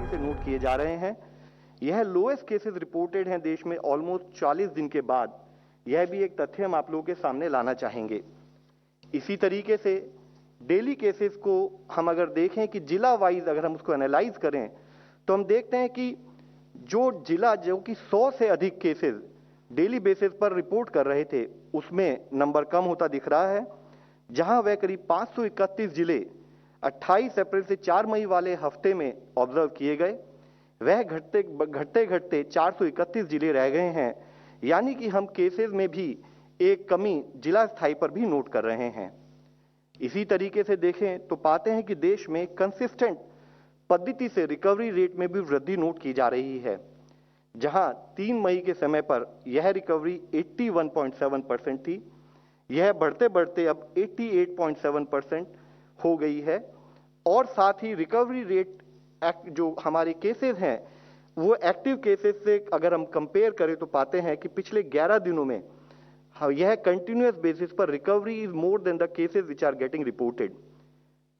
से नोट किए जा रहे हैं। यह लोएस्ट केसेस रिपोर्टेड हैं देश में ऑलमोस्ट 40 दिन के बाद। यह भी एक तथ्य हम आप लोगों के सामने लाना चाहेंगे। इसी तरीके से डेली केसेस को हम अगर देखें कि जिला वाइज अगर हम उसको एनालाइज करें तो हम देखते हैं कि जो जिला जो कि 100 से अधिक केसेस डेली बेसिस पर रिपोर्ट कर रहे थे उसमें नंबर कम होता दिख रहा है, जहां वह करीब 531 जिले 28 अप्रैल से 4 मई वाले हफ्ते में ऑब्जर्व किए गए। वह घटते घटते 431 जिले रह गए हैं, यानी कि हम केसेस में भी एक कमी जिला स्थाई पर भी नोट कर रहे हैं। इसी तरीके से देखें तो पाते हैं कि देश में कंसिस्टेंट पद्धति से रिकवरी रेट में भी वृद्धि नोट की जा रही है, जहां 3 मई के समय पर यह रिकवरी 81.7% थी। यह बढ़ते बढ़ते अब 88.7% हो गई है और साथ ही रिकवरी रेट जो हमारे केसेस हैं वो एक्टिव केसेस से अगर हम कंपेयर करें तो पाते हैं कि पिछले 11 दिनों में यह कंटिन्यूअस बेसिस पर recovery is more than the cases which are getting reported.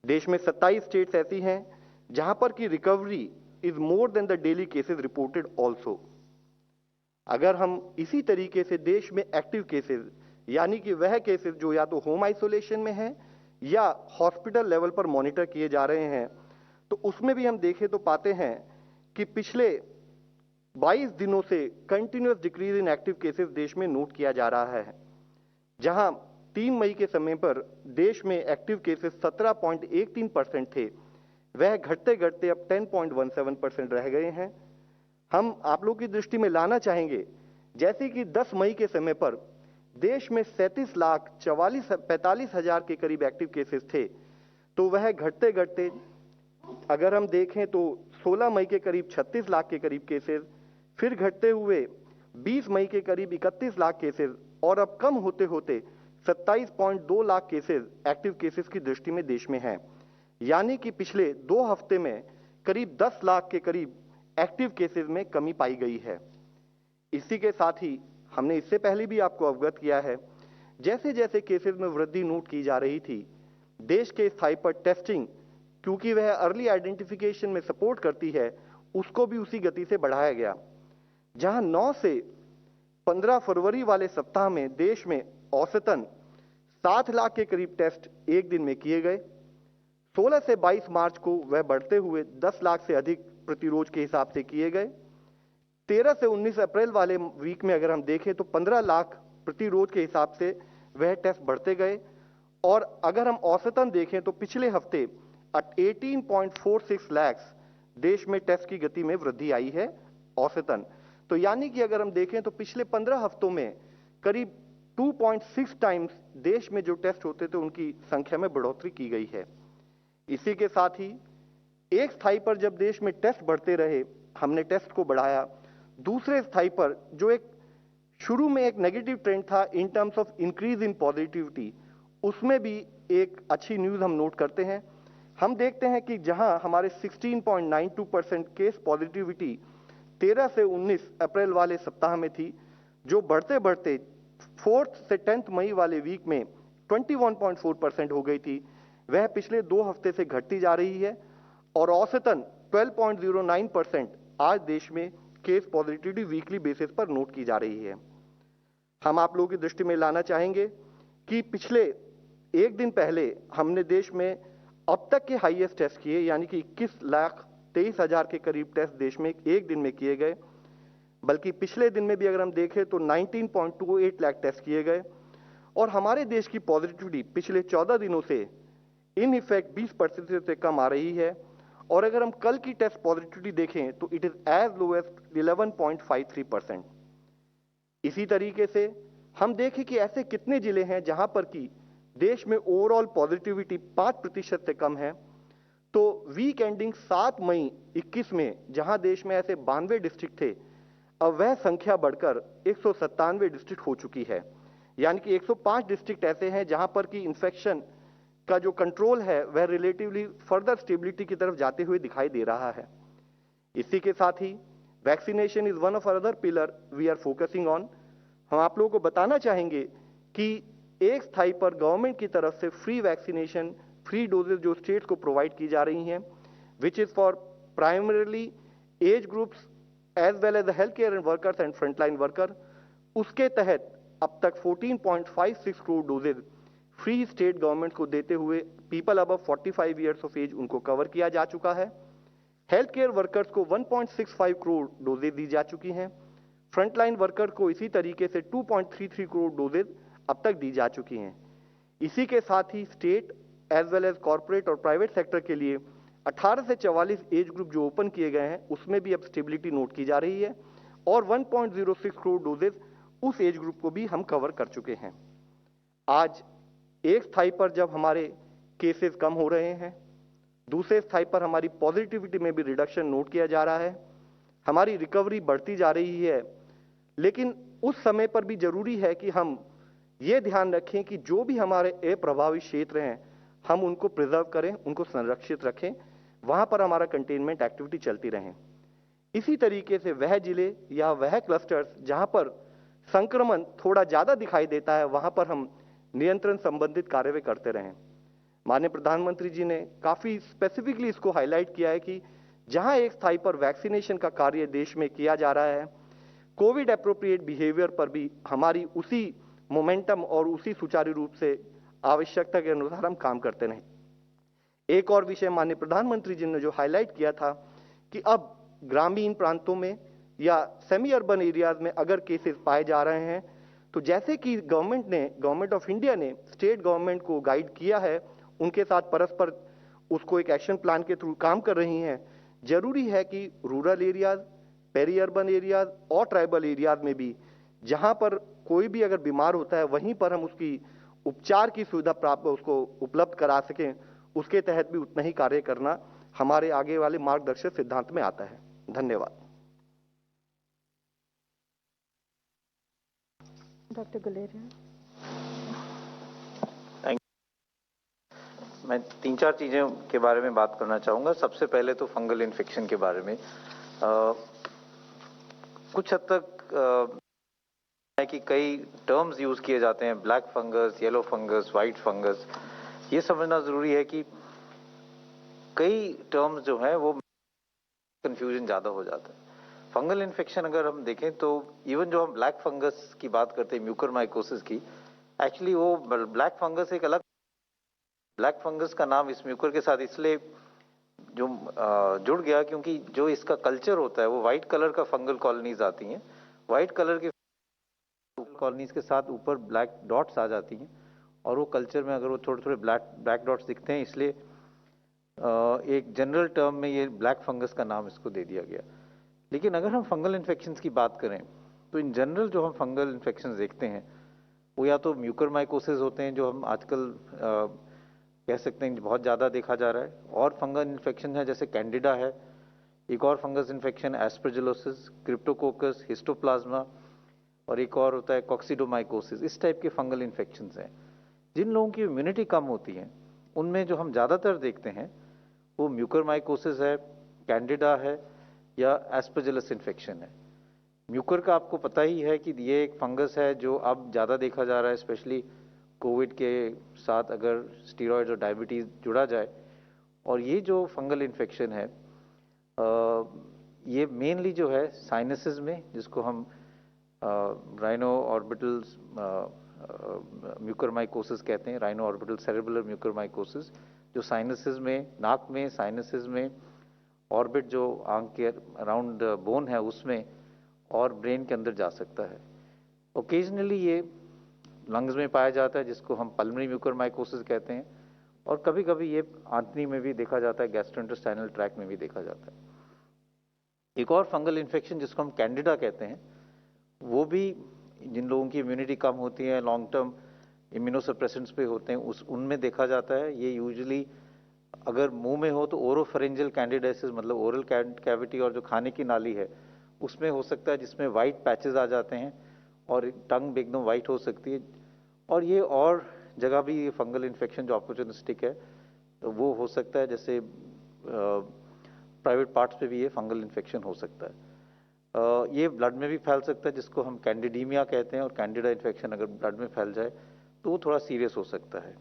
देश में 27 स्टेट्स ऐसी हैं जहां पर की recovery is more than the daily cases reported also. अगर हम इसी तरीके से देश में एक्टिव केसेस यानी कि वह केसेस जो या तो होम आइसोलेशन में है या हॉस्पिटल लेवल पर मॉनिटर किए जा रहे हैं, तो उसमें भी हम देखें तो पाते हैं कि पिछले 22 दिनों से continuous decrease in active cases देश में नोट किया जा रहा है, जहां 3 मई के समय पर देश में एक्टिव केसेस 17.13% थे, वह घटते घटते अब 10.17% रह गए हैं। हम आप लोगों की दृष्टि में लाना चाहेंगे जैसे कि 10 मई के समय पर देश में 37,45,000 के करीब एक्टिव केसेस थे, तो वह घटते घटते अगर हम देखें तो 16 मई के करीब 36 लाख के करीब केसेस, फिर घटते हुए 20 मई के करीब 31 लाख केसेस और अब कम होते होते 27.2 लाख केसेस एक्टिव केसेस की दृष्टि में देश में हैं, यानी कि पिछले 2 हफ्ते में करीब 10 लाख के करीब एक्टिव केसेस में कमी पाई गई है। इसी के साथ ही हमने इससे पहले भी आपको अवगत किया है, जैसे जैसे केसेस में वृद्धि नोट की जा रही थी, देश के स्थाई पर टेस्टिंग क्योंकि वह अर्ली आइडेंटिफिकेशन में सपोर्ट करती है, उसको भी उसी गति से बढ़ाया गया, जहां 9 से 15 फरवरी वाले सप्ताह में देश में औसतन 7 लाख के करीब टेस्ट एक दिन में किए गए। 16 से 22 मार्च को वह बढ़ते हुए 10 लाख से अधिक प्रतिरोज के हिसाब से किए गए। 13 से 19 अप्रैल वाले वीक में अगर हम देखें तो 15 लाख प्रतिरोज के हिसाब से वह टेस्ट बढ़ते गए और अगर हम औसतन देखें तो पिछले हफ्ते 18.46 लाख देश में टेस्ट की गति में वृद्धि आई है औसतन। तो यानी कि अगर हम देखें तो पिछले 15 हफ्तों में करीब 2.6 टाइम्स देश में जो टेस्ट होते थे उनकी संख्या में बढ़ोतरी की गई है। इसी के साथ ही एक स्थाई पर जब देश में टेस्ट बढ़ते रहे, हमने टेस्ट को बढ़ाया, दूसरे स्थाई पर जो एक शुरू में एक नेगेटिव ट्रेंड था in terms of increase in positivity, उसमें भी एक अच्छी न्यूज हम नोट करते हैं। हम देखते हैं कि जहां हमारे 16.92% केस पॉजिटिविटी 13 से 19 अप्रैल वाले सप्ताह में थी, जो बढ़ते बढ़ते 4th से 10th मई वाले वीक में 21.4% हो गई थी, वह पिछले 2 हफ्ते से घटती जा रही है और औसतन 12.09% आज देश में केस पॉजिटिविटी वीकली बेसिस पर नोट की जा रही है। हम आप लोगों की दृष्टि में लाना चाहेंगे कि पिछले एक दिन पहले हमने देश में अब तक के हाईएस्ट टेस्ट किए, यानी कि 21,23,000 के करीब टेस्ट देश में एक दिन में किए गए, बल्कि पिछले दिन में भी अगर हम देखें तो 19.28 लाख टेस्ट किए गए और हमारे देश की पॉजिटिविटी पिछले 14 दिनों से इन इफेक्ट 20% से कम आ रही है और अगर हम कल की टेस्ट पॉजिटिविटी देखें तो it is as low as 11.53%। इसी तरीके से हम देखें कि ऐसे कितने जिले हैं जहां पर की देश में ओवरऑल पॉजिटिविटी 5% से कम है, तो वीक एंडिंग 7 मई 21 में जहां देश में ऐसे 92 डिस्ट्रिक्ट थे, अब वह संख्या बढ़कर 197 डिस्ट्रिक्ट हो चुकी है, यानी कि 105 डिस्ट्रिक्ट ऐसे हैं जहां पर की इन्फेक्शन का जो कंट्रोल है वह रिलेटिवली फर्दर स्टेबिलिटी की तरफ जाते हुए दिखाई दे रहा है। इसी के साथ ही vaccination is one of other pillar we are focusing on. हम आप लोगों को बताना चाहेंगे कि एक स्थाई पर गवर्नमेंट की तरफ से फ्री वैक्सीनेशन, फ्री डोजेज जो स्टेट्स को प्रोवाइड की जा रही हैं, which is for primarily age groups as well as the healthcare and workers and frontline worker, उसके तहत अब तक 14.56 crore doses free state government को देते हुए people above 45 years of age उनको कवर किया जा चुका है। हेल्थ केयर वर्कर्स को 1.65 करोड़ डोजेज दी जा चुकी हैं। फ्रंटलाइन वर्कर को इसी तरीके से 2.33 करोड़ डोजेज अब तक दी जा चुकी हैं। इसी के साथ ही state as well as corporate और प्राइवेट सेक्टर के लिए 18 से 44 एज ग्रुप जो ओपन किए गए हैं उसमें भी अब स्टेबिलिटी नोट की जा रही है और 1.06 करोड़ डोजेज उस एज ग्रुप को भी हम कवर कर चुके हैं। आज एक स्थाई पर जब हमारे केसेस कम हो रहे हैं, दूसरे स्थाई पर हमारी पॉजिटिविटी में भी रिडक्शन नोट किया जा रहा है, हमारी रिकवरी बढ़ती जा रही है, लेकिन उस समय पर भी जरूरी है कि हम ये ध्यान रखें कि जो भी हमारे अप्रभावित क्षेत्र हैं हम उनको प्रिजर्व करें, उनको संरक्षित रखें, वहां पर हमारा कंटेनमेंट एक्टिविटी चलती रहे। इसी तरीके से वह जिले या वह क्लस्टर्स जहां पर संक्रमण थोड़ा ज्यादा दिखाई देता है वहां पर हम नियंत्रण संबंधित कार्रवाई करते रहें। माननीय प्रधानमंत्री जी ने काफी स्पेसिफिकली इसको हाईलाइट किया है कि जहां एक स्थाई पर वैक्सीनेशन का कार्य देश में किया जा रहा है, कोविड एप्रोप्रिएट बिहेवियर पर भी हमारी उसी मोमेंटम और उसी सुचारू रूप से आवश्यकता के अनुसार हम काम करते रहें। एक और विषय माननीय प्रधानमंत्री जी ने जो हाईलाइट किया था कि अब ग्रामीण प्रांतों में या सेमी अर्बन एरियाज में अगर केसेस पाए जा रहे हैं तो जैसे कि गवर्नमेंट ऑफ इंडिया ने स्टेट गवर्नमेंट को गाइड किया है, उनके साथ परस्पर उसको एक एक्शन प्लान के थ्रू काम कर रही हैं। जरूरी है कि rural areas, peri urban areas और ट्राइबल एरियाज में भी जहां पर कोई भी अगर बीमार होता है वहीं पर हम उसकी उपचार की सुविधा प्राप्त उसको उपलब्ध करा सकें, उसके तहत भी उतना ही कार्य करना हमारे आगे वाले मार्गदर्शक सिद्धांत में आता है। धन्यवाद। डॉक्टर गुलेरिया। मैं 3-4 चीज़ों के बारे में बात करना चाहूँगा। सबसे पहले तो फंगल इन्फेक्शन के बारे में कुछ हद तक है कि कई टर्म्स यूज़ किए जाते हैं, black fungus, yellow fungus, white fungus. ये समझना ज़रूरी है कि कई टर्म्स जो हैं वो कंफ्यूजन ज़्यादा हो जाता है। फंगल इन्फेक्शन अगर हम देखें तो इवन जो हम ब्लैक फंगस की बात करते हैं, म्यूकरमाइकोसिस की, एक्चुअली वो ब्लैक फंगस एक अलग, ब्लैक फंगस का नाम इस म्यूकर के साथ इसलिए जो जुड़ गया क्योंकि जो इसका कल्चर होता है वो व्हाइट कलर का फंगल कॉलोनीज आती हैं। व्हाइट कलर की कॉलोनीज के साथ ऊपर ब्लैक डॉट्स आ जाती हैं और वो कल्चर में अगर वो थोड़े थोड़े ब्लैक डॉट्स दिखते हैं, इसलिए एक जनरल टर्म में ये ब्लैक फंगस का नाम इसको दे दिया गया। लेकिन अगर हम फंगल इन्फेक्शंस की बात करें तो इन जनरल जो हम फंगल इन्फेक्शंस देखते हैं वो या तो म्यूकरमाइकोसिस होते हैं जो हम आजकल कह सकते हैं बहुत ज़्यादा देखा जा रहा है, और फंगल इन्फेक्शन है जैसे कैंडिडा है, एक और fungus infection aspergillosis, Cryptococcus, histoplasma, और एक और होता है कॉक्सीडोमाइकोसिस। इस टाइप के फंगल इन्फेक्शंस हैं। जिन लोगों की इम्यूनिटी कम होती है उनमें जो हम ज़्यादातर देखते हैं वो म्यूकरमाइकोसिस है, कैंडिडा है या एस्परजिलस इन्फेक्शन है। म्यूकर का आपको पता ही है कि ये एक फंगस है जो अब ज़्यादा देखा जा रहा है, स्पेशली कोविड के साथ अगर स्टीरॉयड्स और डायबिटीज़ जुड़ा जाए। और ये जो फंगल इन्फेक्शन है ये मेनली जो है साइनसेस में, जिसको हम राइनो ऑर्बिटल म्यूकरमाइकोसिस कहते हैं, राइनो ऑर्बिटल सेरेब्रल म्यूकरमाइकोसिस, जो साइनसेस में, नाक में, साइनसेस में, ऑर्बिट जो आंख के अराउंड बोन है उसमें और ब्रेन के अंदर जा सकता है। ओकेजनली ये लंग्स में पाया जाता है जिसको हम पल्मोनरी म्यूकरमाइकोसिस कहते हैं, और कभी कभी ये आंतनी में भी देखा जाता है, गैस्ट्रोइंटेस्टाइनल ट्रैक्ट में भी देखा जाता है। एक और फंगल इन्फेक्शन जिसको हम कैंडिडा कहते हैं, वो भी जिन लोगों की इम्यूनिटी कम होती है, लॉन्ग टर्म इम्यूनोसप्रेसेंट्स पे होते हैं, उनमें देखा जाता है। ये यूजुअली अगर मुंह में हो तो ओरोफेरेंजियल कैंडिडाइसिस, मतलब ओरल कैविटी और जो खाने की नाली है उसमें हो सकता है, जिसमें वाइट पैचेस आ जाते हैं और टंग भी एकदम वाइट हो सकती है। और ये और जगह भी ये फंगल इन्फेक्शन जो अपॉर्चुनिस्टिक है तो वो हो सकता है, जैसे प्राइवेट पार्ट्स पे भी ये फंगल इन्फेक्शन हो सकता है। ये ब्लड में भी फैल सकता है जिसको हम कैंडिडीमिया कहते हैं, और कैंडिडा इन्फेक्शन अगर ब्लड में फैल जाए तो वो थोड़ा सीरियस हो सकता है।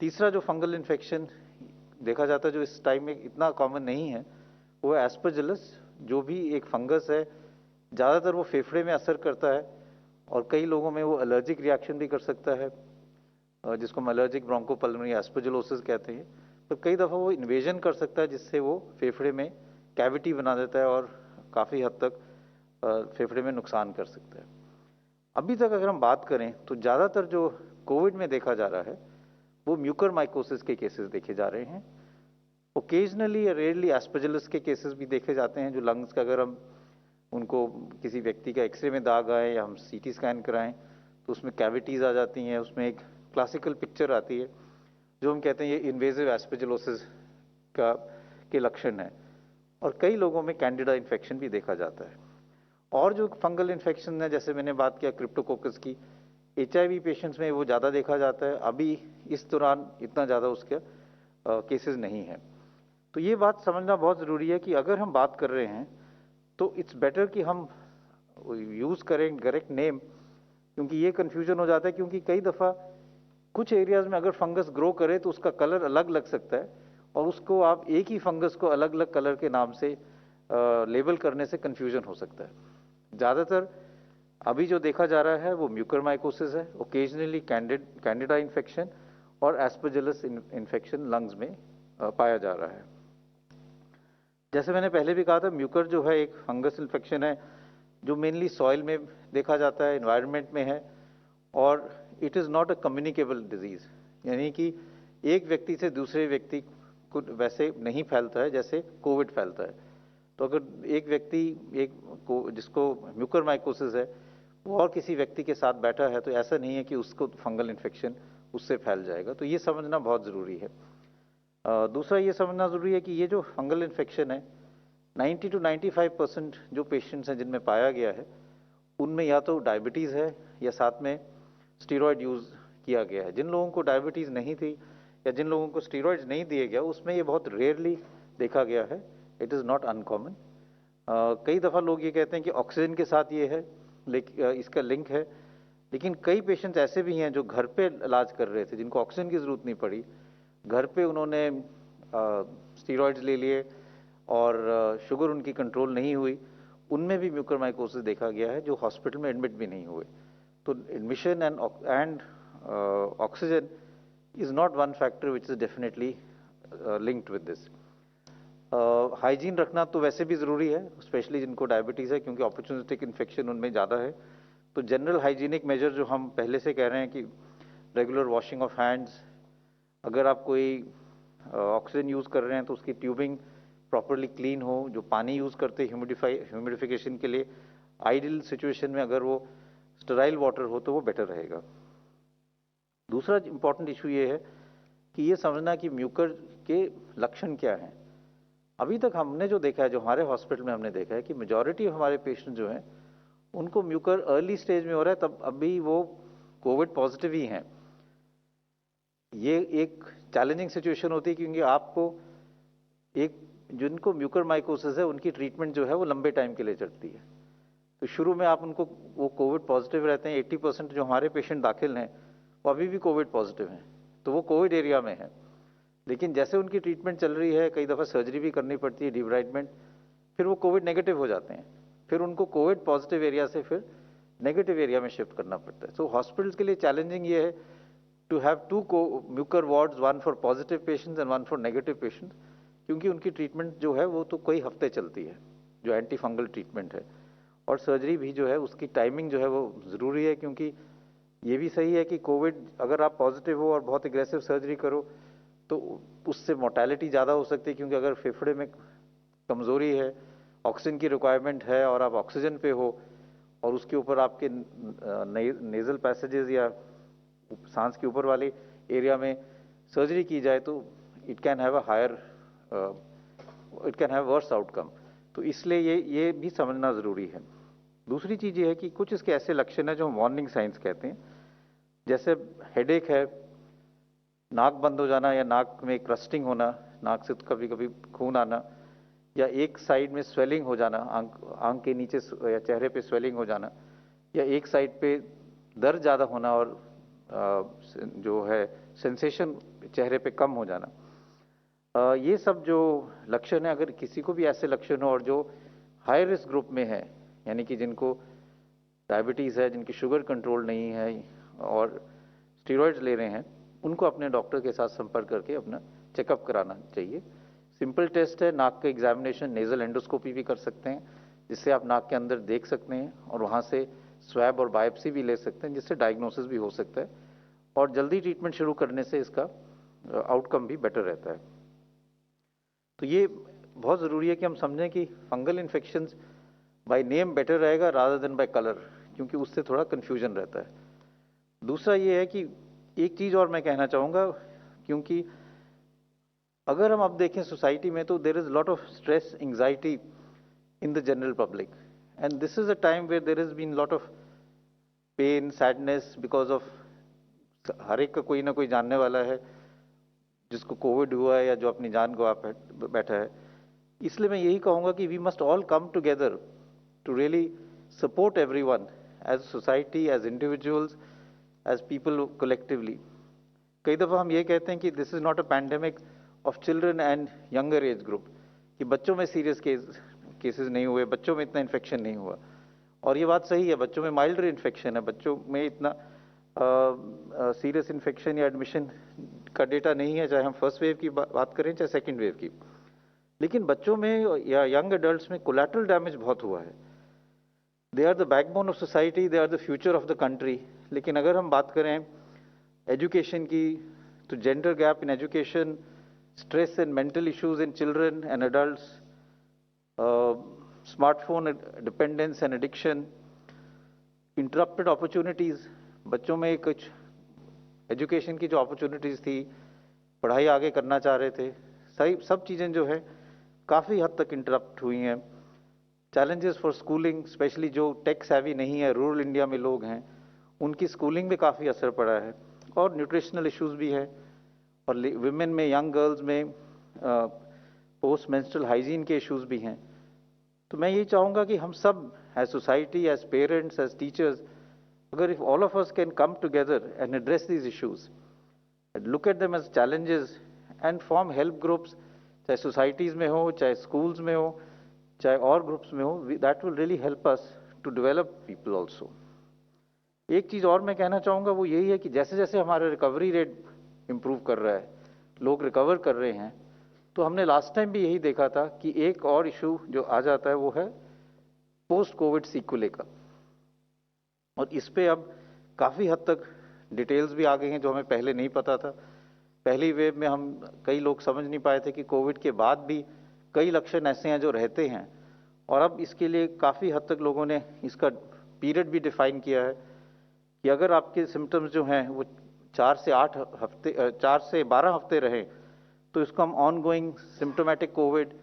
तीसरा जो फंगल इन्फेक्शन देखा जाता है जो इस टाइम में इतना कॉमन नहीं है वो एस्परजिलस, जो भी एक फंगस है, ज़्यादातर वो फेफड़े में असर करता है और कई लोगों में वो एलर्जिक रिएक्शन भी कर सकता है, जिसको हम एलर्जिक ब्रोंकोपल्मोनरी एस्परजिलोसिस कहते हैं। पर कई दफ़ा वो इन्वेजन कर सकता है, जिससे वो फेफड़े में कैविटी बना देता है और काफ़ी हद तक फेफड़े में नुकसान कर सकता है। अभी तक अगर हम बात करें तो ज़्यादातर जो कोविड में देखा जा रहा है वो म्यूकरमाइकोसिस के केसेस देखे जा रहे हैं। ओकेजनली या रेयरली एस्परजिलस के केसेस भी देखे जाते हैं, जो लंग्स का अगर हम उनको किसी व्यक्ति का एक्सरे में दाग आए या हम सीटी स्कैन कराएं तो उसमें कैविटीज़ आ जाती हैं, उसमें एक क्लासिकल पिक्चर आती है जो हम कहते हैं ये इन्वेजिव एस्परजिलोसिस का के लक्षण है। और कई लोगों में कैंडिडा इन्फेक्शन भी देखा जाता है। और जो फंगल इन्फेक्शन है, जैसे मैंने बात किया क्रिप्टोकोकस की, HIV पेशेंट्स में वो ज़्यादा देखा जाता है। अभी इस दौरान इतना ज़्यादा उसके केसेस नहीं है। तो ये बात समझना बहुत ज़रूरी है कि अगर हम बात कर रहे हैं तो इट्स बेटर कि हम यूज़ करें करेक्ट नेम, क्योंकि ये कन्फ्यूजन हो जाता है। क्योंकि कई दफ़ा कुछ एरियाज़ में अगर फंगस ग्रो करे तो उसका कलर अलग लग सकता है और उसको आप एक ही फंगस को अलग अलग कलर के नाम से लेबल करने से कन्फ्यूजन हो सकता है। ज़्यादातर अभी जो देखा जा रहा है वो म्यूकरमाइकोसिस है, ओकेजनली कैंडिडा इन्फेक्शन और एस्परजिलस इन्फेक्शन लंग्स में पाया जा रहा है। जैसे मैंने पहले भी कहा था, म्यूकर जो है एक फंगस इन्फेक्शन है जो मेनली सॉइल में देखा जाता है, एनवायरनमेंट में है, और it is not a communicable disease, यानी कि एक व्यक्ति से दूसरे व्यक्ति को वैसे नहीं फैलता है जैसे कोविड फैलता है। तो अगर एक व्यक्ति जिसको म्यूकरमाइकोसिस है वो और किसी व्यक्ति के साथ बैठा है तो ऐसा नहीं है कि उसको फंगल इन्फेक्शन उससे फैल जाएगा। तो ये समझना बहुत ज़रूरी है। दूसरा ये समझना ज़रूरी है कि ये जो फंगल इन्फेक्शन है 90 to 95% जो पेशेंट्स हैं जिनमें पाया गया है उनमें या तो डायबिटीज़ है या साथ में स्टीरॉयड यूज़ किया गया है। जिन लोगों को डायबिटीज़ नहीं थी या जिन लोगों को स्टीरॉयड्स नहीं दिए गया उसमें ये बहुत रेयरली देखा गया है। It is not uncommon. कई दफ़ा लोग ये कहते हैं कि ऑक्सीजन के साथ ये है, लेकिन इसका लिंक है, लेकिन कई पेशेंट्स ऐसे भी हैं जो घर पे इलाज कर रहे थे जिनको ऑक्सीजन की ज़रूरत नहीं पड़ी, घर पे उन्होंने स्टीरॉयड्स ले लिए और शुगर उनकी कंट्रोल नहीं हुई, उनमें भी म्यूकरमाइकोसिस देखा गया है जो हॉस्पिटल में एडमिट भी नहीं हुए। तो admission and oxygen is not one factor which is definitely linked with this. Hygiene रखना तो वैसे भी ज़रूरी है, स्पेशली जिनको डायबिटीज़ है, क्योंकि अपॉर्चुनिस्टिक इन्फेक्शन उनमें ज़्यादा है। तो जनरल हाइजीनिक मेजर जो हम पहले से कह रहे हैं कि रेगुलर वॉशिंग ऑफ हैंड्स, अगर आप कोई ऑक्सीजन यूज़ कर रहे हैं तो उसकी ट्यूबिंग प्रॉपरली क्लीन हो, जो पानी यूज़ करते हैं ह्यूमिडिफिकेशन के लिए आइडियल सिचुएशन में अगर वो स्टेराइल वाटर हो तो वो बेटर रहेगा। दूसरा इंपॉर्टेंट इशू ये है कि ये समझना कि म्यूकर के लक्षण क्या हैं। अभी तक हमने जो देखा है, जो हमारे हॉस्पिटल में हमने देखा है कि मेजॉरिटी हमारे पेशेंट जो हैं उनको म्यूकर अर्ली स्टेज में हो रहा है, तब अभी वो कोविड पॉजिटिव ही हैं। ये एक चैलेंजिंग सिचुएशन होती है क्योंकि आपको एक जिनको म्यूकरमाइकोसिस है उनकी ट्रीटमेंट जो है वो लंबे टाइम के लिए चलती है। तो शुरू में आप उनको, वो कोविड पॉजिटिव रहते हैं, 80% जो हमारे पेशेंट दाखिल हैं वो अभी भी कोविड पॉजिटिव हैं, तो वो कोविड एरिया में है। लेकिन जैसे उनकी ट्रीटमेंट चल रही है, कई दफ़ा सर्जरी भी करनी पड़ती है, डिब्राइडमेंट, फिर वो कोविड नेगेटिव हो जाते हैं, फिर उनको कोविड पॉजिटिव एरिया से फिर नेगेटिव एरिया में शिफ्ट करना पड़ता है। सो हॉस्पिटल्स के लिए चैलेंजिंग ये है to have two mucor wards, one for positive patients and one for negative patients, क्योंकि उनकी ट्रीटमेंट जो है वो तो कई हफ्ते चलती है, जो एंटी फंगल ट्रीटमेंट है। और सर्जरी भी जो है उसकी टाइमिंग जो है वो ज़रूरी है, क्योंकि ये भी सही है कि कोविड अगर आप पॉजिटिव हो और बहुत एग्रेसिव सर्जरी करो तो उससे मोर्टेलिटी ज़्यादा हो सकती है, क्योंकि अगर फेफड़े में कमज़ोरी है, ऑक्सीजन की रिक्वायरमेंट है और आप ऑक्सीजन पे हो और उसके ऊपर आपके नेज़ल पैसेजेस या सांस के ऊपर वाले एरिया में सर्जरी की जाए तो it can have worse outcome. तो इसलिए ये भी समझना ज़रूरी है। दूसरी चीज़ ये है कि कुछ इसके ऐसे लक्षण हैं जो हम वार्निंग साइंस कहते हैं, जैसे हेडेक है, नाक बंद हो जाना या नाक में क्रस्टिंग होना, नाक से कभी कभी खून आना, या एक साइड में स्वेलिंग हो जाना, आंख के नीचे या चेहरे पे स्वेलिंग हो जाना, या एक साइड पे दर्द ज़्यादा होना और जो है सेंसेशन चेहरे पे कम हो जाना। ये सब जो लक्षण है, अगर किसी को भी ऐसे लक्षण हो और जो हाई रिस्क ग्रुप में है, यानी कि जिनको डायबिटीज़ है, जिनकी शुगर कंट्रोल नहीं है और स्टेरॉइड्स ले रहे हैं, उनको अपने डॉक्टर के साथ संपर्क करके अपना चेकअप कराना चाहिए। सिंपल टेस्ट है, नाक का एग्जामिनेशन, नेजल एंडोस्कोपी भी कर सकते हैं, जिससे आप नाक के अंदर देख सकते हैं और वहाँ से स्वैब और बायोप्सी भी ले सकते हैं, जिससे डायग्नोसिस भी हो सकता है और जल्दी ट्रीटमेंट शुरू करने से इसका आउटकम भी बेटर रहता है। तो ये बहुत ज़रूरी है कि हम समझें कि fungal infections by name better रहेगा रादर देन बाय कलर, क्योंकि उससे थोड़ा कन्फ्यूजन रहता है। दूसरा ये है कि एक चीज़ और मैं कहना चाहूँगा, क्योंकि अगर हम अब देखें सोसाइटी में तो there is lot of stress, anxiety in the general public, and this is a time where there is been lot of pain, sadness because of हर एक का कोई ना कोई जानने वाला है जिसको कोविड हुआ है या जो अपनी जान गवा बैठा है। इसलिए मैं यही कहूँगा कि we must all come together to really support everyone as society, as individuals, as people collectively. कई दफ़ा हम ये कहते हैं कि this is not a pandemic of children and younger age group, कि बच्चों में सीरियस केसेस नहीं हुए, बच्चों में इतना इन्फेक्शन नहीं हुआ। और ये बात सही है, बच्चों में माइल्डर इन्फेक्शन है, बच्चों में इतना सीरियस इन्फेक्शन या एडमिशन का डेटा नहीं है, चाहे हम फर्स्ट वेव की बात करें चाहे सेकेंड वेव की। लेकिन बच्चों में या यंग एडल्ट्स में कोलैटरल डैमेज बहुत हुआ है। They are the backbone of society, they are the future of the country. लेकिन अगर हम बात करें एजुकेशन की, तो gender gap in education, stress and mental issues in children and adults, smartphone dependence and addiction, interrupted opportunities, बच्चों में कुछ एजुकेशन की जो अपॉर्चुनिटीज़ थी, पढ़ाई आगे करना चाह रहे थे, सही सब चीज़ें जो है काफ़ी हद तक इंटरप्ट हुई हैं। चैलेंजेस फॉर स्कूलिंग, स्पेशली जो टेक सेवी नहीं है, रूरल इंडिया में लोग हैं, उनकी स्कूलिंग में काफ़ी असर पड़ा है। और न्यूट्रिशनल इश्यूज भी है, और विमेन में, यंग गर्ल्स में पोस्ट मेंस्ट्रुअल हाइजीन के इश्यूज भी हैं। तो मैं यही चाहूँगा कि हम सब as society, as parents, as teachers, अगर if all of us can come together and address these issues, look at them as challenges and form help groups, चाहे सोसाइटीज़ में हो, चाहे स्कूल्स में हो, चाहे और ग्रुप्स में हो, that will really help us to develop people also. एक चीज़ और मैं कहना चाहूँगा वो यही है कि जैसे जैसे हमारा रिकवरी रेट इम्प्रूव कर रहा है, लोग रिकवर कर रहे हैं, तो हमने लास्ट टाइम भी यही देखा था कि एक और इशू जो आ जाता है वो है पोस्ट कोविड सीक्वले का। और इस पे अब काफ़ी हद तक डिटेल्स भी आ गई हैं जो हमें पहले नहीं पता था। पहली वेव में हम कई लोग समझ नहीं पाए थे कि कोविड के बाद भी कई लक्षण ऐसे हैं जो रहते हैं, और अब इसके लिए काफ़ी हद तक लोगों ने इसका पीरियड भी डिफाइन किया है कि अगर आपके सिम्टम्स जो हैं वो 4 से 12 हफ्ते रहें तो इसको हम ऑन गोइंग सिम्टोमेटिक कोविड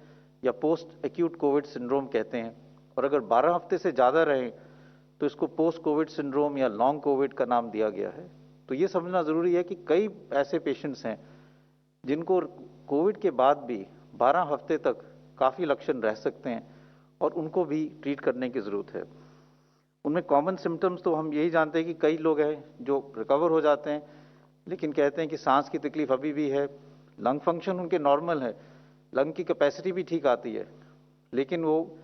या पोस्ट एक्यूट कोविड सिंड्रोम कहते हैं, और अगर 12 हफ्ते से ज़्यादा रहें तो इसको पोस्ट कोविड सिंड्रोम या लॉन्ग कोविड का नाम दिया गया है। तो ये समझना ज़रूरी है कि कई ऐसे पेशेंट्स हैं जिनको कोविड के बाद भी 12 हफ्ते तक काफ़ी लक्षण रह सकते हैं और उनको भी ट्रीट करने की ज़रूरत है। उनमें कॉमन सिम्टम्स तो हम यही जानते हैं कि कई लोग हैं जो रिकवर हो जाते हैं लेकिन कहते हैं कि सांस की तकलीफ अभी भी है, लंग फंक्शन उनके नॉर्मल है, लंग की कैपेसिटी भी ठीक आती है, लेकिन वो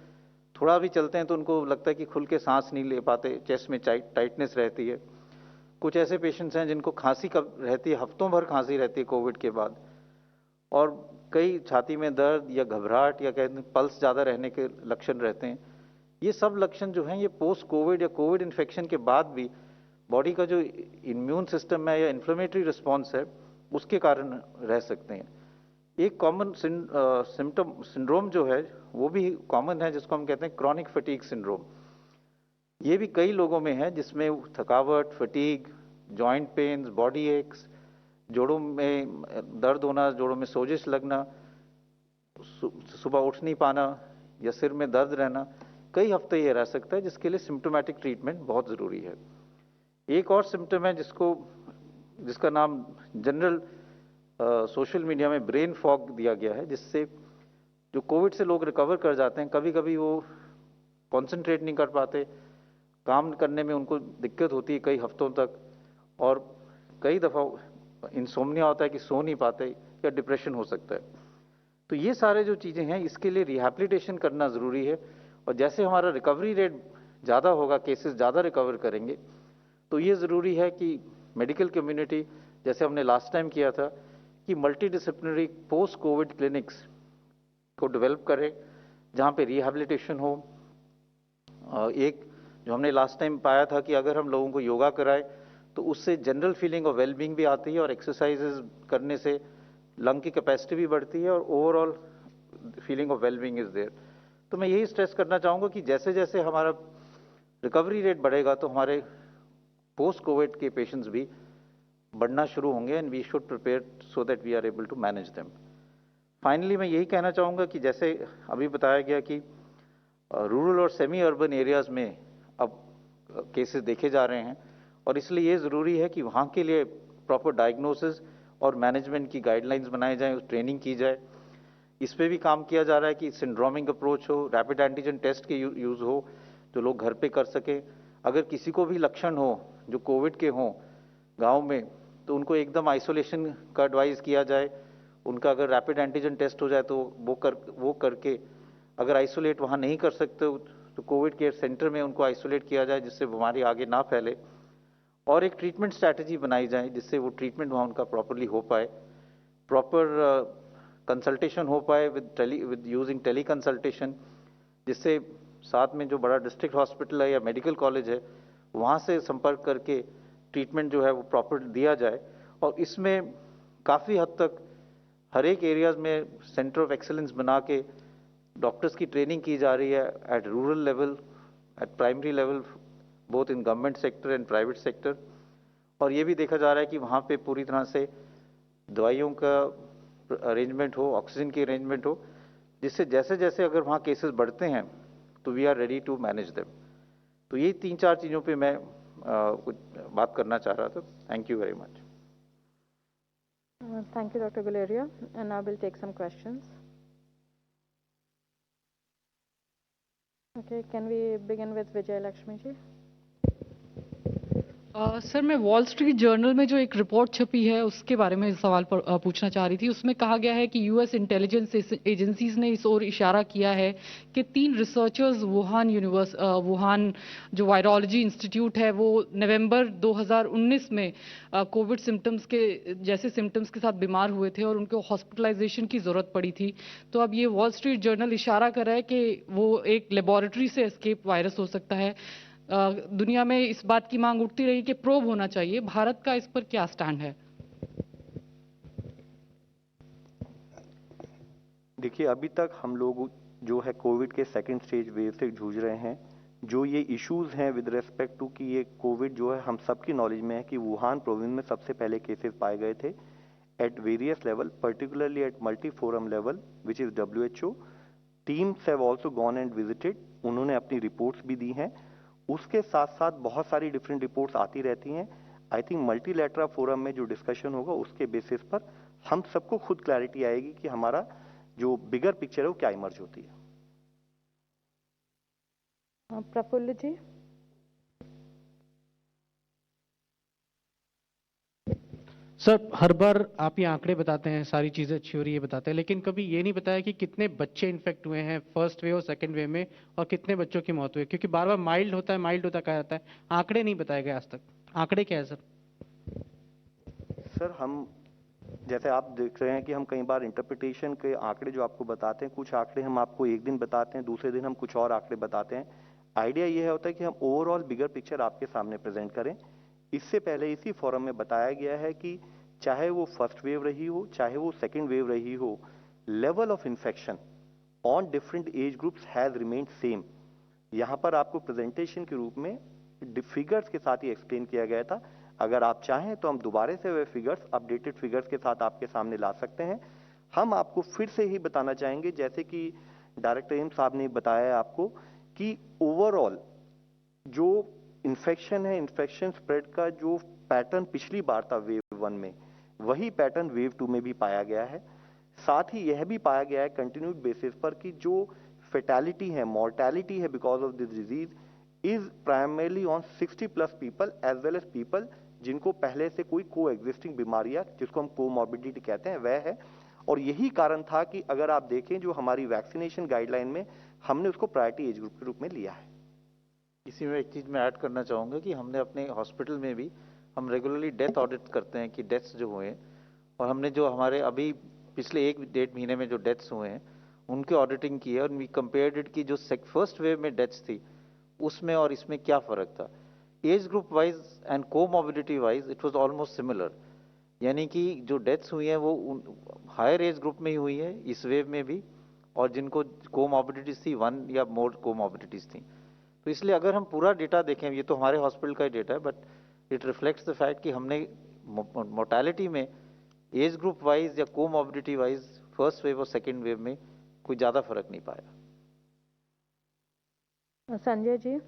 थोड़ा भी चलते हैं तो उनको लगता है कि खुल के सांस नहीं ले पाते, चेस्ट में टाइटनेस रहती है। कुछ ऐसे पेशेंट्स हैं जिनको खांसी कब रहती है, हफ्तों भर खांसी रहती है कोविड के बाद, और कई छाती में दर्द या घबराहट या कहते हैं पल्स ज़्यादा रहने के लक्षण रहते हैं। ये सब लक्षण जो हैं ये पोस्ट कोविड या कोविड इन्फेक्शन के बाद भी बॉडी का जो इम्यून सिस्टम है या इन्फ्लेमेटरी रिस्पॉन्स है उसके कारण रह सकते हैं। एक कॉमन सिंड्रोम जो है वो भी कॉमन है जिसको हम कहते हैं क्रॉनिक फटीग सिंड्रोम। ये भी कई लोगों में है जिसमें थकावट, fatigue, joint pains, body aches, जोड़ों में दर्द होना, जोड़ों में सोजिश लगना, सुबह उठ नहीं पाना या सिर में दर्द रहना, कई हफ्ते ये रह सकता है, जिसके लिए सिम्टोमेटिक ट्रीटमेंट बहुत ज़रूरी है। एक और सिम्टम है जिसका नाम जनरल सोशल मीडिया में ब्रेन फॉग दिया गया है, जिससे जो कोविड से लोग रिकवर कर जाते हैं कभी कभी वो कॉन्सेंट्रेट नहीं कर पाते, काम करने में उनको दिक्कत होती है कई हफ्तों तक, और कई दफ़ा इंसोम्निया होता है कि सो नहीं पाते, या डिप्रेशन हो सकता है। तो ये सारे जो चीज़ें हैं, इसके लिए रिहैबिलिटेशन करना ज़रूरी है। और जैसे हमारा रिकवरी रेट ज़्यादा होगा, केसेस ज़्यादा रिकवर करेंगे, तो ये ज़रूरी है कि मेडिकल कम्युनिटी, जैसे हमने लास्ट टाइम किया था, कि multi disciplinary post Covid clinics को डेवलप करें, जहाँ पे रिहैबिलिटेशन हो। एक जो हमने लास्ट टाइम पाया था कि अगर हम लोगों को योगा कराए तो उससे जनरल फीलिंग ऑफ वेलबींग भी आती है, और एक्सरसाइजेज करने से लंग की कैपेसिटी भी बढ़ती है, और overall feeling of wellbeing is there. तो मैं यही स्ट्रेस करना चाहूँगा कि जैसे जैसे हमारा रिकवरी रेट बढ़ेगा तो हमारे पोस्ट कोविड के पेशेंट्स भी बढ़ना शुरू होंगे, and we should prepare so that we are able to manage them. Finally मैं यही कहना चाहूँगा कि जैसे अभी बताया गया कि रूरल और सेमी अर्बन एरियाज़ में अब केसेस देखे जा रहे हैं, और इसलिए ये ज़रूरी है कि वहाँ के लिए प्रॉपर डायग्नोसिस और मैनेजमेंट की गाइडलाइंस बनाए जाएं, ट्रेनिंग की जाए। इस पे भी काम किया जा रहा है कि सिंड्रोमिक अप्रोच हो, रैपिड एंटीजन टेस्ट के यूज़ हो, जो लोग घर पे कर सकें। अगर किसी को भी लक्षण हो जो कोविड के हों गांव में, तो उनको एकदम आइसोलेशन का एडवाइस किया जाए। उनका अगर रैपिड एंटीजन टेस्ट हो जाए तो वो करके, अगर आइसोलेट वहाँ नहीं कर सकते तो कोविड केयर सेंटर में उनको आइसोलेट किया जाए, जिससे बीमारी आगे ना फैले। और एक ट्रीटमेंट स्ट्रैटेजी बनाई जाए जिससे वो ट्रीटमेंट वहाँ उनका प्रॉपरली हो पाए, प्रॉपर कंसल्टेशन हो पाए विद यूजिंग टेली कंसल्टेशन, जिससे साथ में जो बड़ा डिस्ट्रिक्ट हॉस्पिटल है या मेडिकल कॉलेज है वहाँ से संपर्क करके ट्रीटमेंट जो है वो प्रॉपर दिया जाए। और इसमें काफ़ी हद तक हर एक एरियाज़ में सेंटर ऑफ एक्सेलेंस बना के डॉक्टर्स की ट्रेनिंग की जा रही है at rural level, at primary level, both in government sector and private sector. और ये भी देखा जा रहा है कि वहाँ पे पूरी तरह से दवाइयों का अरेंजमेंट हो, ऑक्सीजन की अरेंजमेंट हो, जिससे जैसे जैसे अगर वहाँ केसेस बढ़ते हैं तो we are ready to manage them. तो ये 3-4 चीज़ों पे मैं कुछ बात करना चाह रहा था। Thank you very much. Thank you, Dr. Guleria. And now we'll take some questions. Okay, can we begin with Vijay Lakshmi ji? Sir मैं वॉल स्ट्रीट जर्नल में जो एक रिपोर्ट छपी है उसके बारे में सवाल पूछना चाह रही थी। उसमें कहा गया है कि यूएस इंटेलिजेंस एजेंसीज ने इस ओर इशारा किया है कि 3 रिसर्चर्स वुहान जो वायरोलॉजी इंस्टीट्यूट है वो नवंबर 2019 में कोविड सिम्टम्स के जैसे सिम्टम्स के साथ बीमार हुए थे और उनको हॉस्पिटलाइजेशन की ज़रूरत पड़ी थी। तो अब ये वॉल स्ट्रीट जर्नल इशारा कर रहा है कि वो एक लेबोरेटरी से एस्केप वायरस हो सकता है। दुनिया में इस बात की मांग उठती रही कि प्रोब होना चाहिए। भारत का इस पर क्या स्टैंड है? देखिए, अभी तक हम लोग जो है कोविड के सेकंड स्टेज वेव से जूझ रहे हैं। जो ये इश्यूज हैं विद रेस्पेक्ट टू कि ये कोविड जो है हम सबकी नॉलेज में है कि वुहान प्रोविंस में सबसे पहले केसेस पाए गए थे at various level, particularly at multi forum level which is WHO। Teams have also gone and visited, उन्होंने अपनी रिपोर्ट्स भी दी हैं। उसके साथ साथ बहुत सारी डिफरेंट रिपोर्ट्स आती रहती हैं। आई थिंक मल्टीलैटरल फोरम में जो डिस्कशन होगा उसके बेसिस पर हम सबको खुद क्लैरिटी आएगी कि हमारा जो बिगर पिक्चर है वो क्या इमर्ज होती है। प्रफुल्ल जी। सर, हर बार आप ये आंकड़े बताते हैं, सारी चीजें अच्छी हो रही है बताते हैं, लेकिन कभी ये नहीं बताया कि कितने बच्चे इन्फेक्ट हुए हैं फर्स्ट वेव और सेकंड वेव में, और कितने बच्चों की मौत हुई है। क्योंकि बार बार माइल्ड होता है कहा जाता है, आंकड़े नहीं बताए गए आज तक। आंकड़े क्या है सर? सर, हम जैसे आप देख रहे हैं कि हम कई बार इंटरप्रिटेशन के आंकड़े जो आपको बताते हैं, कुछ आंकड़े हम आपको एक दिन बताते हैं, दूसरे दिन हम कुछ और आंकड़े बताते हैं। आइडिया ये होता है कि हम ओवरऑल बिगर पिक्चर आपके सामने प्रेजेंट करें। इससे पहले इसी फोरम में बताया गया है कि चाहे वो फर्स्ट वेव रही हो, चाहे वो सेकेंड वेव रही हो, level of infection on different age groups has remained same. यहाँ पर आपको प्रेजेंटेशन के रूप में फिगर्स के साथ ही एक्सप्लेन किया गया था। अगर आप चाहें तो हम दोबारा से वे फिगर्स अपडेटेड फिगर्स के साथ आपके सामने ला सकते हैं। हम आपको फिर से ही बताना चाहेंगे, जैसे कि डायरेक्टर एम्स साहब ने बताया आपको, कि ओवरऑल जो इन्फेक्शन है, इन्फेक्शन स्प्रेड का जो पैटर्न पिछली बार था वेव 1 में, वही पैटर्न वेव 2 में भी पाया गया है। साथ ही यह भी पाया गया है कंटिन्यूड बेसिस पर कि जो फेटालिटी है, मोर्टेलिटी है because of this disease is primarily on 60+ people as well as people जिनको पहले से कोई को एग्जिस्टिंग बीमारियां, जिसको हम कोमॉर्बिडिटी कहते हैं, वह है। और यही कारण था कि अगर आप देखें जो हमारी वैक्सीनेशन गाइडलाइन में हमने उसको प्रायोरिटी एज ग्रुप के रूप में लिया है। इसी में एक चीज मैं ऐड करना चाहूंगा कि हमने अपने हॉस्पिटल में भी हम रेगुलरली डेथ ऑडिट करते हैं कि डेथ्स जो हुए हैं, और हमने जो हमारे अभी पिछले 1-1.5 महीने में जो डेथ्स हुए हैं उनकी ऑडिटिंग की है, और वी कंपेयर्ड इट कि जो फर्स्ट वेव में डेथ्स थी उसमें और इसमें क्या फर्क था। Age group wise and comorbidity wise it was almost similar, यानी कि जो डेथ्स हुई हैं वो हायर एज ग्रुप में ही हुई है इस वेव में भी, और जिनको कोमॉर्बिडिटीज थी 1 या मोर कोमॉर्बिडिटीज थी। तो इसलिए अगर हम पूरा डेटा देखें, ये तो हमारे हॉस्पिटल का ही डेटा है, but it reflects the fact कि हमने मोर्टेलिटी में एज ग्रुप वाइज या कोमॉर्बिडिटी वाइज फर्स्ट वेव और सेकेंड वेव में कोई ज्यादा फर्क नहीं पाया। संजय जी।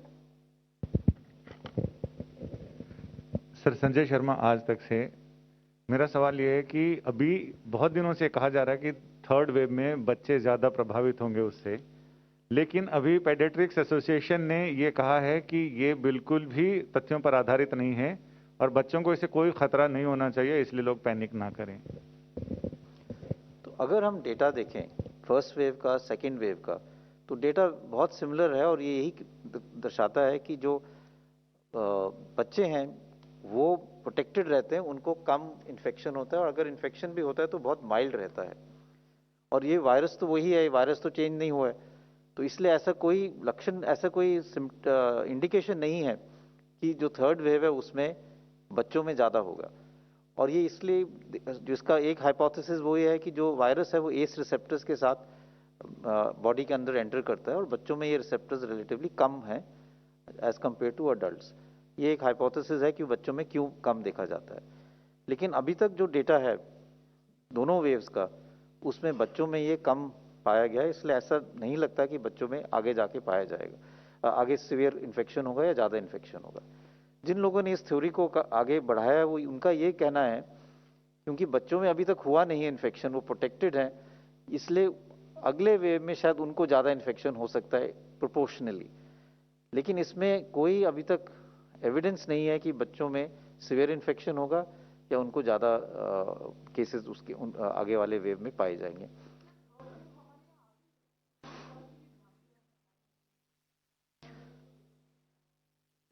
सर, संजय शर्मा आज तक से। मेरा सवाल ये है कि अभी बहुत दिनों से कहा जा रहा है कि थर्ड वेव में बच्चे ज़्यादा प्रभावित होंगे उससे, लेकिन अभी पेडियाट्रिक्स एसोसिएशन ने ये कहा है कि ये बिल्कुल भी तथ्यों पर आधारित नहीं है और बच्चों को इससे कोई खतरा नहीं होना चाहिए, इसलिए लोग पैनिक ना करें। तो अगर हम डेटा देखें फर्स्ट वेव का, सेकेंड वेव का, तो डेटा बहुत सिमिलर है, और ये यही दर्शाता है कि जो बच्चे हैं वो प्रोटेक्टेड रहते हैं, उनको कम इन्फेक्शन होता है, और अगर इन्फेक्शन भी होता है तो बहुत माइल्ड रहता है। और ये वायरस तो वही है, वायरस तो चेंज नहीं हुआ है, तो इसलिए ऐसा कोई लक्षण, ऐसा कोई इंडिकेशन नहीं है कि जो थर्ड वेव है उसमें बच्चों में ज़्यादा होगा। और ये इसलिए, जिसका एक हाइपोथेसिस वो ये है कि जो वायरस है वो एस रिसेप्टर्स के साथ बॉडी के अंदर एंटर करता है, और बच्चों में ये रिसेप्टर्स रिलेटिवली कम हैं एज कम्पेयर टू अडल्ट्स। ये एक हाइपोथेसिस है कि बच्चों में क्यों कम देखा जाता है, लेकिन अभी तक जो डेटा है दोनों वेव्स का, उसमें बच्चों में ये कम पाया गया है, इसलिए ऐसा नहीं लगता कि बच्चों में आगे जाके पाया जाएगा, आगे सीवियर इन्फेक्शन होगा या ज़्यादा इन्फेक्शन होगा। जिन लोगों ने इस थ्योरी को आगे बढ़ाया है वो, उनका ये कहना है क्योंकि बच्चों में अभी तक हुआ नहीं है इन्फेक्शन, वो प्रोटेक्टेड हैं, इसलिए अगले वेव में शायद उनको ज़्यादा इन्फेक्शन हो सकता है प्रोपोर्शनली, लेकिन इसमें कोई अभी तक एविडेंस नहीं है कि बच्चों में सीवियर इन्फेक्शन होगा या उनको ज़्यादा केसेस उसके आगे वाले वेव में पाए जाएंगे।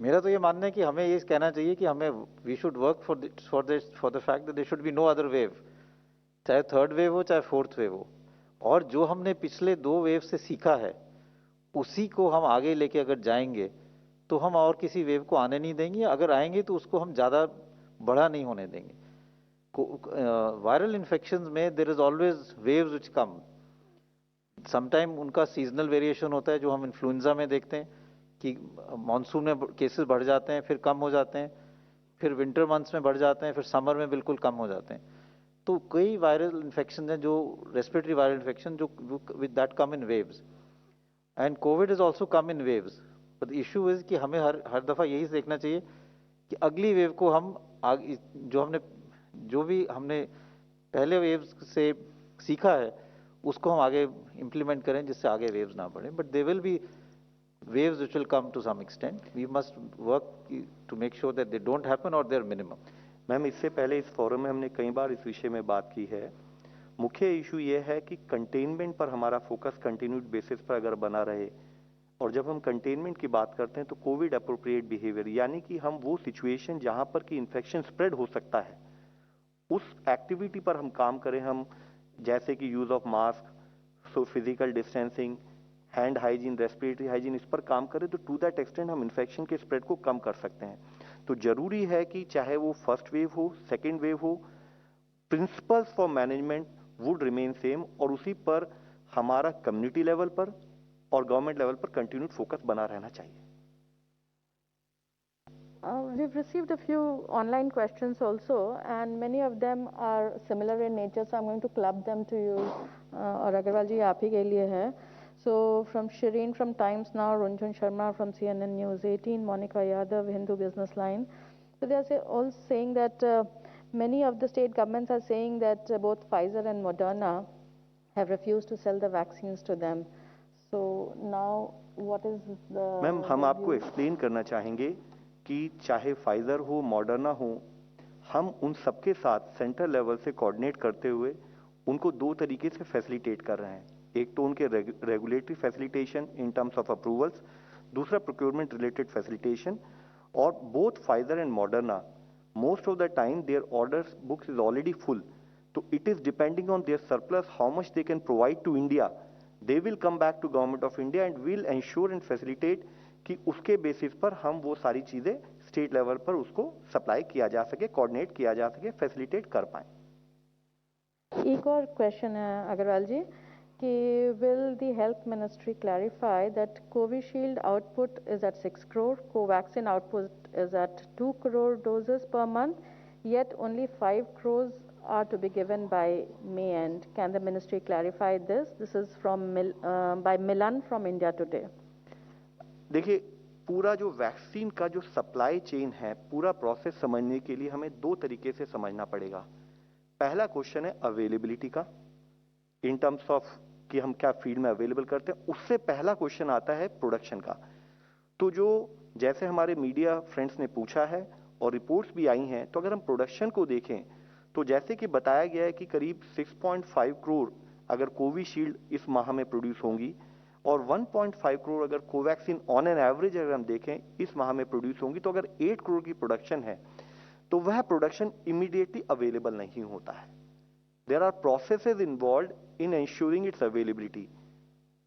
मेरा तो ये मानना है कि हमें ये कहना चाहिए कि हमें we should work for the fact that there should be no other wave, चाहे थर्ड वेव हो चाहे फोर्थ वेव हो, और जो हमने पिछले 2 वेव से सीखा है उसी को हम आगे लेके अगर जाएंगे तो हम और किसी वेव को आने नहीं देंगे, अगर आएंगे तो उसको हम ज़्यादा बड़ा नहीं होने देंगे। वायरल इन्फेक्शंस में there is always waves which come, sometime उनका सीजनल वेरिएशन होता है, जो हम इन्फ्लुएंजा में देखते हैं कि मानसून में केसेस बढ़ जाते हैं फिर कम हो जाते हैं, फिर विंटर मंथ्स में बढ़ जाते हैं, फिर समर में बिल्कुल कम हो जाते हैं। तो कई वायरल इन्फेक्शन हैं जो रेस्पिरेटरी वायरल इन्फेक्शन जो with that come in waves, and Covid is also come in waves. But issue is कि हमें हर दफ़ा यही देखना चाहिए कि अगली वेव को हम आगे जो भी हमने पहले वेव्स से सीखा है उसको हम आगे इम्प्लीमेंट करें, जिससे आगे वेव्स ना बढ़े। But they will be waves which will come to some extent. We must work to make sure that they don't happen or they're minimum. Ma'am, इससे पहले इस फोरम में हमने कई बार इस विषय में बात की है। मुख्य इशू ये है कि कंटेनमेंट पर हमारा फोकस कंटिन्यूड बेसिस पर अगर बना रहे, और जब हम कंटेनमेंट की बात करते हैं तो कोविड अप्रोप्रिएट बिहेवियर, यानी कि हम वो सिचुएशन जहां पर कि इन्फेक्शन स्प्रेड हो सकता है उस एक्टिविटी पर हम काम करें। हम जैसे कि use of mask, so physical distancing, hand hygiene, respiratory hygiene, इस पर काम करें तो टू दैट एक्सटेंट हम इन्फेक्शन के स्प्रेड को कम कर सकते हैं। तो जरूरी है कि चाहे वो फर्स्ट वेव हो, सेकेंड वेव हो, principles for management would remain same, और उसी पर हमारा कम्युनिटी लेवल पर और गवर्नमेंट लेवल पर कंटिन्यूड फोकस बना रहना चाहिए। We've received a few online questions also, and many of them are similar in nature, so I'm going to club them to you. और अग्रवाल जी आप ही के लिए है। So from Shireen from Times Now, Runjhun Sharma from CNN News 18, Monica Yadav, Hindu Business Line. So they are all saying that many of the state governments are saying that both Pfizer and Moderna have refused to sell the vaccines to them. So now what is the... ma'am, हम आपको explain करना चाहेंगे कि चाहे Pfizer हो, Moderna हो, हम उन सबके साथ सेंट्रल लेवल से कोऑर्डिनेट करते हुए उनको दो तरीके से फैसिलिटेट कर रहे हैं। एक तो उनके regulatory facilitation in terms of approvals, दूसरा प्रोक्योरमेंट रिलेटेड फैसिलिटेशन। और both Pfizer and Moderna most of the time their orders books is already full, so it is depending on their surplus how much they can provide to India. They will come back to government of India and will ensure and facilitate कि उसके basis पर हम वो सारी चीजें state level पर उसको supply किया जा सके, कोऑर्डिनेट किया जा सके, फैसिलिटेट कर पाए। एक और क्वेश्चन है अग्रवाल जी कि will the health ministry clarify that Covishield output is at 6 crore, Covaxin output is at 2 crore doses per month, yet only 5 crores are to be given by May end. Can the ministry clarify this? This is from by Milan from India Today. देखिए, पूरा जो vaccine का जो supply chain है, पूरा process समझने के लिए हमें दो तरीके से समझना पड़ेगा। पहला क्वेश्चन है अवेलेबिलिटी का, इन टर्म्स ऑफ कि हम क्या फील्ड में अवेलेबल करते हैं। उससे पहला क्वेश्चन आता है प्रोडक्शन का। तो जो जैसे हमारे मीडिया फ्रेंड्स ने पूछा है और रिपोर्ट्स भी आई हैं, तो अगर हम प्रोडक्शन को देखें तो जैसे कि बताया गया है कि करीब 6.5 करोड़ अगर कोविशील्ड इस माह में प्रोड्यूस होंगी और 1.5 करोड़ अगर कोवैक्सीन ऑन एन एवरेज अगर हम देखें इस माह में प्रोड्यूस होंगी, तो अगर 8 करोड़ की प्रोडक्शन है तो वह प्रोडक्शन इमीडिएटली अवेलेबल नहीं होता है। There are processes involve in ensuring its availability.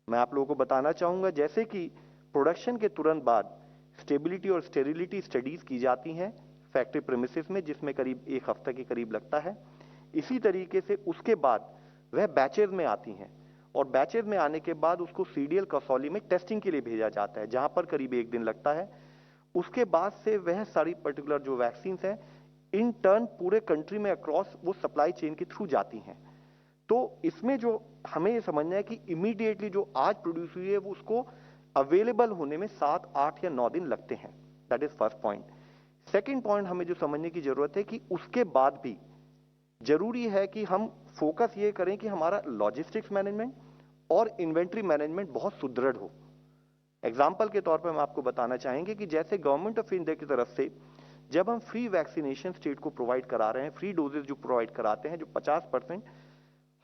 मैं आप लोगों को बताना चाहूंगा जैसे कि प्रोडक्शन के तुरंत बाद स्टेबिलिटी और स्टेरिलिटी स्टडीज की जाती हैं फैक्ट्री प्रेमिसेस में, जिसमें करीब एक हफ्ते के करीब लगता है। इसी तरीके से उसके बाद वह बैचेज में आती हैं और बैचेज में आने के बाद उसको सीडीएल कसौली में टेस्टिंग के लिए भेजा जाता है, जहां पर करीब 1 दिन लगता है। उसके बाद से वह सारी पर्टिकुलर जो वैक्सीन है इन टर्न पूरे कंट्री में अक्रॉस वो सप्लाई चेन के थ्रू जाती हैं। तो इसमें जो हमें ये समझना है कि इमीडिएटली जो आज प्रोड्यूस हुई है वो उसको अवेलेबल होने में 7, 8 या 9 दिन लगते हैं। That is first point. Second point हमें जो समझने की जरूरत है कि उसके बाद भी जरूरी है कि हम फोकस ये करें कि हमारा लॉजिस्टिक्स मैनेजमेंट और इन्वेंट्री मैनेजमेंट बहुत सुदृढ़ हो। एग्जाम्पल के तौर पर हम आपको बताना चाहेंगे कि जैसे गवर्नमेंट ऑफ इंडिया की तरफ से जब हम फ्री वैक्सीनेशन स्टेट को प्रोवाइड करा रहे हैं, फ्री डोजेज जो प्रोवाइड कराते हैं जो 50%,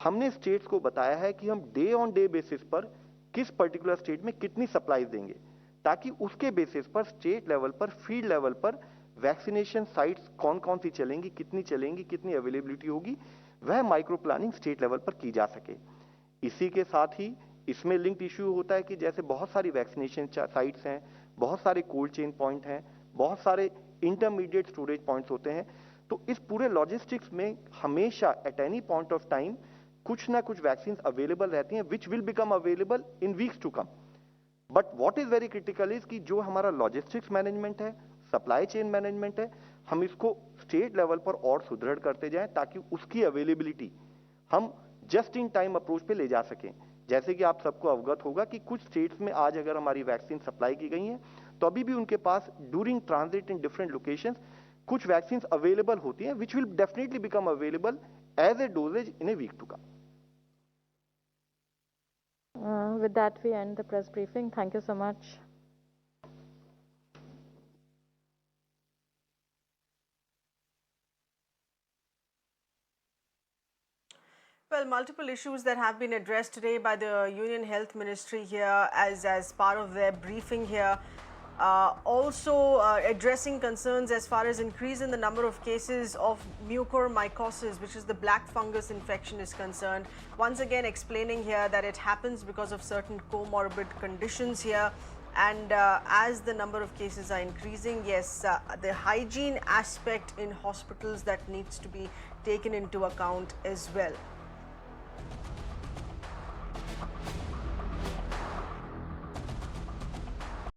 हमने स्टेट्स को बताया है कि हम डे ऑन डे बेसिस पर किस पर्टिकुलर स्टेट में कितनी सप्लाईज देंगे, ताकि उसके बेसिस पर स्टेट लेवल पर फील्ड लेवल पर वैक्सीनेशन साइट्स कौन कौन सी चलेंगी, कितनी अवेलेबिलिटी होगी, वह माइक्रो प्लानिंग स्टेट लेवल पर की जा सके। इसी के साथ ही इसमें लिंक्ड इश्यू होता है कि जैसे बहुत सारी वैक्सीनेशन साइट्स हैं, बहुत सारे कोल्ड चेन पॉइंट हैं, बहुत सारे इंटरमीडिएट स्टोरेज पॉइंट्स होते हैं, तो इस पूरे लॉजिस्टिक्स में हमेशा at any point of time कुछ ना कुछ वैक्सीन अवेलेबल रहती हैं which will become available in weeks to come. But what is very critical is कि जो हमारा लॉजिस्टिक्स मैनेजमेंट है, सप्लाई चेन मैनेजमेंट है, हम इसको स्टेट लेवल पर और सुदृढ़ करते जाएं ताकि उसकी अवेलेबिलिटी हम जस्ट इन टाइम अप्रोच पे ले जा सकें। जैसे कि आप सबको अवगत होगा कि कुछ स्टेट्स में आज अगर हमारी वैक्सीन सप्लाई की गई है तो अभी भी उनके पास during transit in different locations कुछ वैक्सीन अवेलेबल होती हैं which will definitely become available as a doses in a week to come. With that, we end the press briefing. Thank you so much. Well, multiple issues that have been addressed today by the Union Health Ministry here as part of their briefing here. Also addressing concerns as far as increase in the number of cases of mucormycosis, which is the black fungus infection, is concerned. Once again explaining here that it happens because of certain comorbid conditions here, and as the number of cases are increasing, yes, the hygiene aspect in hospitals that needs to be taken into account as well.